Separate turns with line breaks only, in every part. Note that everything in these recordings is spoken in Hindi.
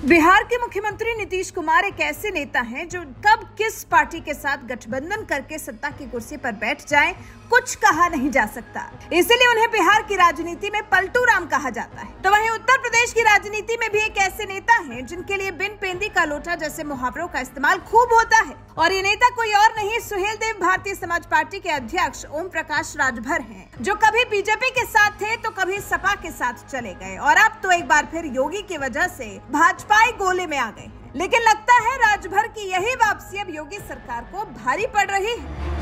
बिहार के मुख्यमंत्री नीतीश कुमार एक ऐसे नेता हैं जो कब किस पार्टी के साथ गठबंधन करके सत्ता की कुर्सी पर बैठ जाएं, कुछ कहा नहीं जा सकता। इसीलिए उन्हें बिहार की राजनीति में पलटू राम कहा जाता है। तो वहीं उत्तर प्रदेश की राजनीति में भी एक ऐसे नेता हैं जिनके लिए बिन पेंदी का लोटा जैसे मुहावरों का इस्तेमाल खूब होता है। और ये नेता कोई और नहीं, सुहेलदेव भारतीय समाज पार्टी के अध्यक्ष ओम प्रकाश राजभर हैं, जो कभी बीजेपी के साथ थे तो कभी सपा के साथ चले गए और अब तो एक बार फिर योगी की वजह से भाजपाई गोले में आ गए। लेकिन लगता है राजभर की यही वापसी अब योगी सरकार को भारी पड़ रही है।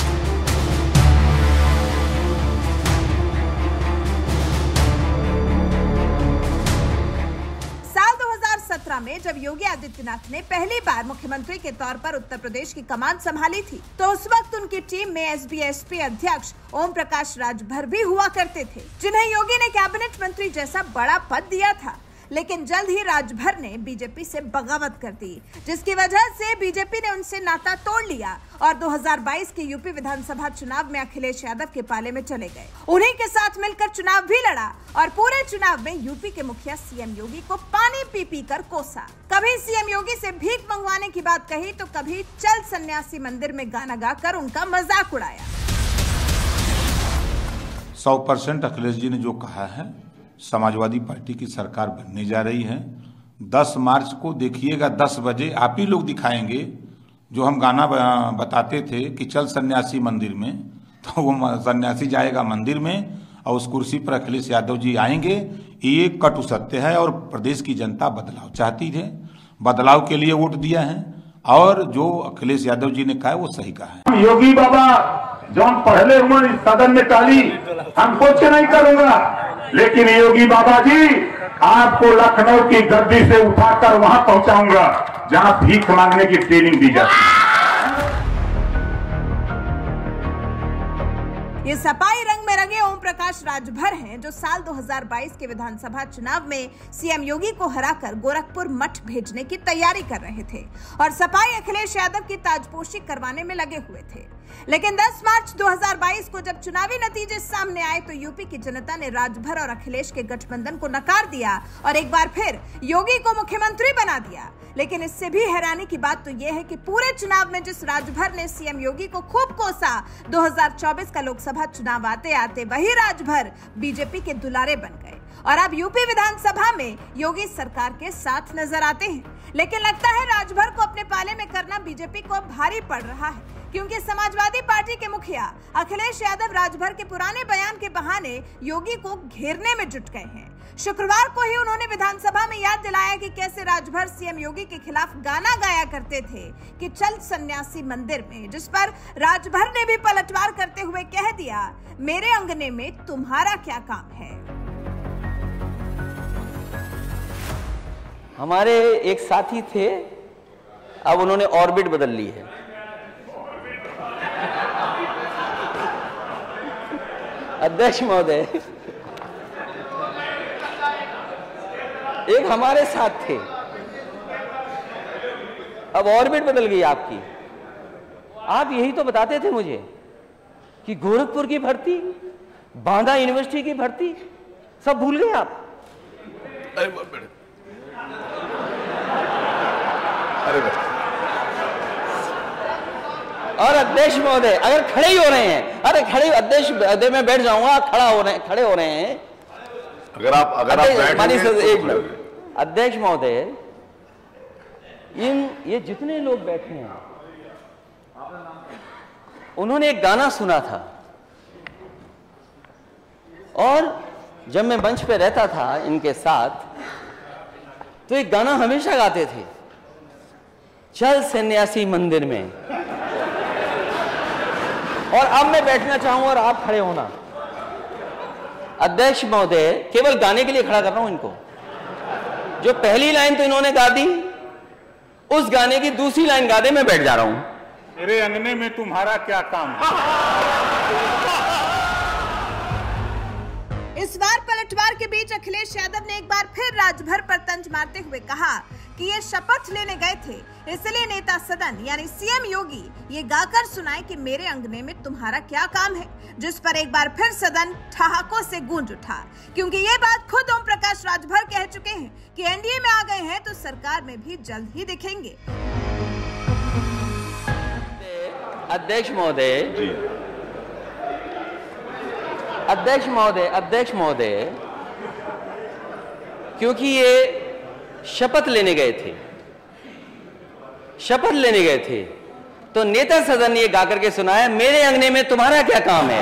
साल 2017 में जब योगी आदित्यनाथ ने पहली बार मुख्यमंत्री के तौर पर उत्तर प्रदेश की कमान संभाली थी, तो उस वक्त उनकी टीम में एसबीएसपी अध्यक्ष ओम प्रकाश राजभर भी हुआ करते थे, जिन्हें योगी ने कैबिनेट मंत्री जैसा बड़ा पद दिया था। लेकिन जल्द ही राजभर ने बीजेपी से बगावत कर दी, जिसकी वजह से बीजेपी ने उनसे नाता तोड़ लिया और 2022 के यूपी विधानसभा चुनाव में अखिलेश यादव के पाले में चले गए। उन्हीं के साथ मिलकर चुनाव भी लड़ा और पूरे चुनाव में यूपी के मुखिया सीएम योगी को पानी पी पी कर कोसा। कभी सीएम योगी से भीख मंगवाने की बात कही तो कभी चल सन्यासी मंदिर में गाना गाकर उनका मजाक उड़ाया।
100% अखिलेश जी ने जो कहा है, समाजवादी पार्टी की सरकार बनने जा रही है। 10 मार्च को देखिएगा 10 बजे आप ही लोग दिखाएंगे जो हम गाना बताते थे कि चल सन्यासी मंदिर में, तो वो सन्यासी जाएगा मंदिर में और उस कुर्सी पर अखिलेश यादव जी आएंगे। ये कटु सत्य है और प्रदेश की जनता बदलाव चाहती है, बदलाव के लिए वोट दिया है और जो अखिलेश यादव जी ने कहा है वो सही कहा है।
योगी बाबा जो पहले हुए सदन में काली हम कुछ नहीं करूंगा, लेकिन योगी बाबा जी आपको लखनऊ की गद्दी से उठाकर वहां पहुंचाऊंगा जहां भीख मांगने की ट्रेनिंग दी जाती है।
ये सपाई रंग में रंगे ओम प्रकाश राजभर हैं, जो साल 2022 के विधानसभा चुनाव में सीएम योगी को हराकर गोरखपुर मठ भेजने की तैयारी कर रहे थे और सपाई अखिलेश यादव की ताजपोशी करवाने में लगे हुए थे। लेकिन 10 मार्च 2022 को जब चुनावी नतीजे सामने आए तो यूपी की जनता ने राजभर और अखिलेश के गठबंधन को नकार दिया और एक बार फिर योगी को मुख्यमंत्री बना दिया। लेकिन इससे भी हैरानी की बात तो यह है कि पूरे चुनाव में जिस राजभर ने सीएम योगी को खूब कोसा, 2024 का लोकसभा चुनाव आते आते वही राजभर बीजेपी के दुलारे बन गए और अब यूपी विधानसभा में योगी सरकार के साथ नजर आते हैं। लेकिन लगता है राजभर को अपने पाले में करना बीजेपी को भारी पड़ रहा है, क्योंकि समाजवादी पार्टी के मुखिया अखिलेश यादव राजभर के पुराने बयान के बहाने योगी को घेरने में जुट गए हैं। शुक्रवार को ही उन्होंने विधानसभा में याद दिलाया कि कैसे राजभर सीएम योगी के खिलाफ गाना गाया करते थे कि चल सन्यासी मंदिर में, जिस पर राजभर ने भी पलटवार करते हुए कह दिया, मेरे अंगने में तुम्हारा क्या काम है।
हमारे एक साथी थे, अब उन्होंने ऑर्बिट बदल ली है। अध्यक्ष महोदय, एक हमारे साथ थे, अब ऑर्बिट बदल गई आपकी। आप यही तो बताते थे मुझे कि गोरखपुर की भर्ती, बांदा यूनिवर्सिटी की भर्ती सब भूल गए आप। और अध्यक्ष महोदय अगर खड़े ही हो रहे हैं, अरे खड़े अध्यक्ष में बैठ जाऊंगा, खड़े हो रहे हैं।
अगर आप
एक मिनट अध्यक्ष महोदय, ये जितने लोग बैठे हैं उन्होंने एक गाना सुना था और जब मैं मंच पे रहता था इनके साथ तो एक गाना हमेशा गाते थे, चल सन्यासी मंदिर में। और अब मैं बैठना चाहूंगा और आप खड़े होना। अध्यक्ष महोदय, केवल गाने के लिए खड़ा कर रहा हूं इनको। जो पहली लाइन तो इन्होंने गा दी, उस गाने की दूसरी लाइन गा दे, मैं बैठ जा रहा हूं।
मेरे अंगने में तुम्हारा क्या काम है।
इस बार पलटवार के बीच अखिलेश यादव ने एक बार फिर राजभर पर तंज मारते हुए कहा कि ये शपथ लेने गए थे, इसलिए नेता सदन यानी सीएम योगी ये गाकर सुनाए कि मेरे अंगने में तुम्हारा क्या काम है, जिस पर एक बार फिर सदन ठहाकों से गूंज उठा, क्योंकि ये बात खुद ओम प्रकाश राजभर कह चुके हैं कि एनडीए में आ गए हैं तो सरकार में भी जल्द ही दिखेंगे।
अध्यक्ष महोदय, क्योंकि ये शपथ लेने गए थे तो नेता सदन ने ये गाकर के सुनाया मेरे अंगने में तुम्हारा क्या काम है।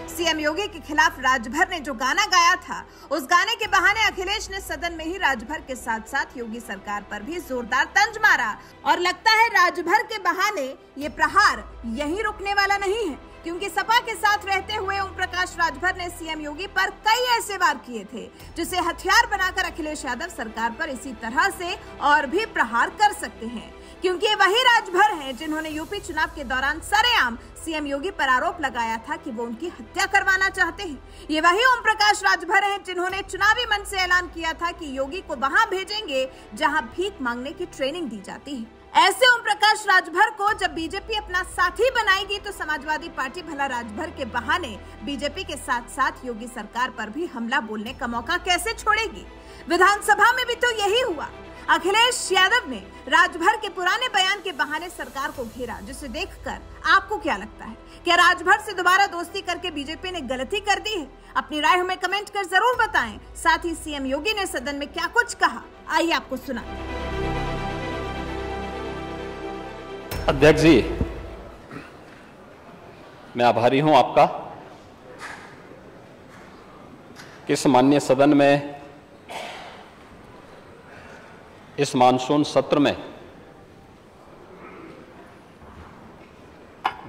सीएम योगी के खिलाफ राजभर ने जो गाना गाया था, उस गाने के बहाने अखिलेश ने सदन में ही राजभर के साथ साथ योगी सरकार पर भी जोरदार तंज मारा। और लगता है राजभर के बहाने ये प्रहार यहीं रुकने वाला नहीं है, क्योंकि सपा के साथ रहते हुए ओम प्रकाश राजभर ने सीएम योगी पर कई ऐसे वार किए थे जिसे हथियार बनाकर अखिलेश यादव सरकार पर इसी तरह से और भी प्रहार कर सकते हैं, क्योंकि वही राजभर हैं जिन्होंने यूपी चुनाव के दौरान सरेआम सीएम योगी पर आरोप लगाया था कि वो उनकी हत्या करवाना चाहते हैं। ये वही ओम प्रकाश राजभर हैं जिन्होंने चुनावी मंच से ऐलान किया था कि योगी को वहां भेजेंगे जहां भीख मांगने की ट्रेनिंग दी जाती है। ऐसे ओम प्रकाश राजभर को जब बीजेपी अपना साथी बनाएगी तो समाजवादी पार्टी भला राजभर के बहाने बीजेपी के साथ साथ योगी सरकार पर भी हमला बोलने का मौका कैसे छोड़ेगी। विधानसभा में भी तो यही हुआ। अखिलेश यादव ने राजभर के पुराने बयान के बहाने सरकार को घेरा, जिसे देखकर आपको क्या लगता है? क्या राजभर से दोबारा दोस्ती करके बीजेपी ने गलती कर दी है? अपनी राय हमें कमेंट कर जरूर बताएं। साथ ही सीएम योगी ने सदन में क्या कुछ कहा, आइए आपको सुनाएं।
अध्यक्ष जी, मैं आभारी हूं आपका कि इस माननीय सदन में इस मानसून सत्र में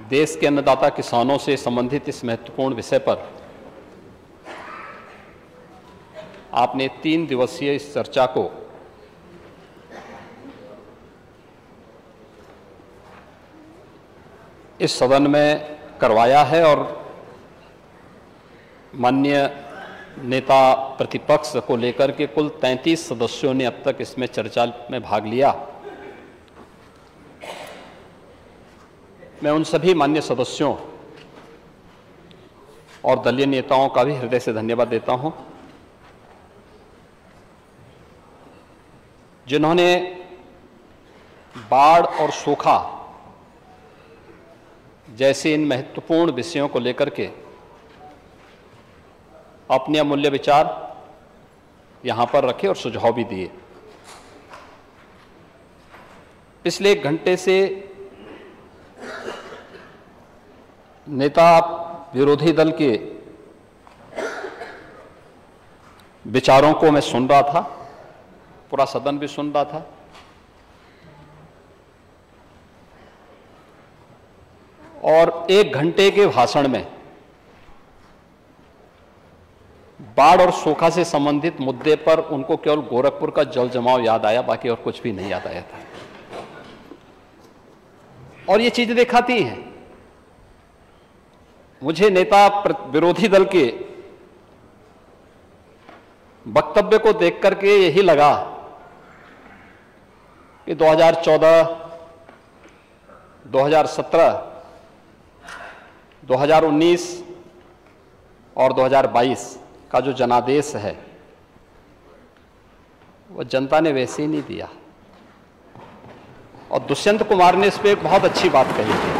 देश के अन्नदाता किसानों से संबंधित इस महत्वपूर्ण विषय पर आपने 3 दिवसीय इस चर्चा को इस सदन में करवाया है और माननीय नेता प्रतिपक्ष को लेकर के कुल 33 सदस्यों ने अब तक इसमें चर्चा में भाग लिया। मैं उन सभी माननीय सदस्यों और दलीय नेताओं का भी हृदय से धन्यवाद देता हूं, जिन्होंने बाढ़ और सूखा जैसे इन महत्वपूर्ण विषयों को लेकर के अपने अमूल्य विचार यहां पर रखे और सुझाव भी दिए। पिछले 1 घंटे से नेता विरोधी दल के विचारों को मैं सुन रहा था, पूरा सदन भी सुन रहा था। और 1 घंटे के भाषण में बाढ़ और सूखा से संबंधित मुद्दे पर उनको केवल गोरखपुर का जल जमाव याद आया, बाकी और कुछ भी नहीं याद आया था। और ये चीजें दिखाती हैं, मुझे नेता विरोधी दल के वक्तव्य को देख करके यही लगा कि 2014, 2017, 2019 और 2022 का जो जनादेश है वो जनता ने वैसे ही नहीं दिया। और दुष्यंत कुमार ने इस पे एक बहुत अच्छी बात कही थी।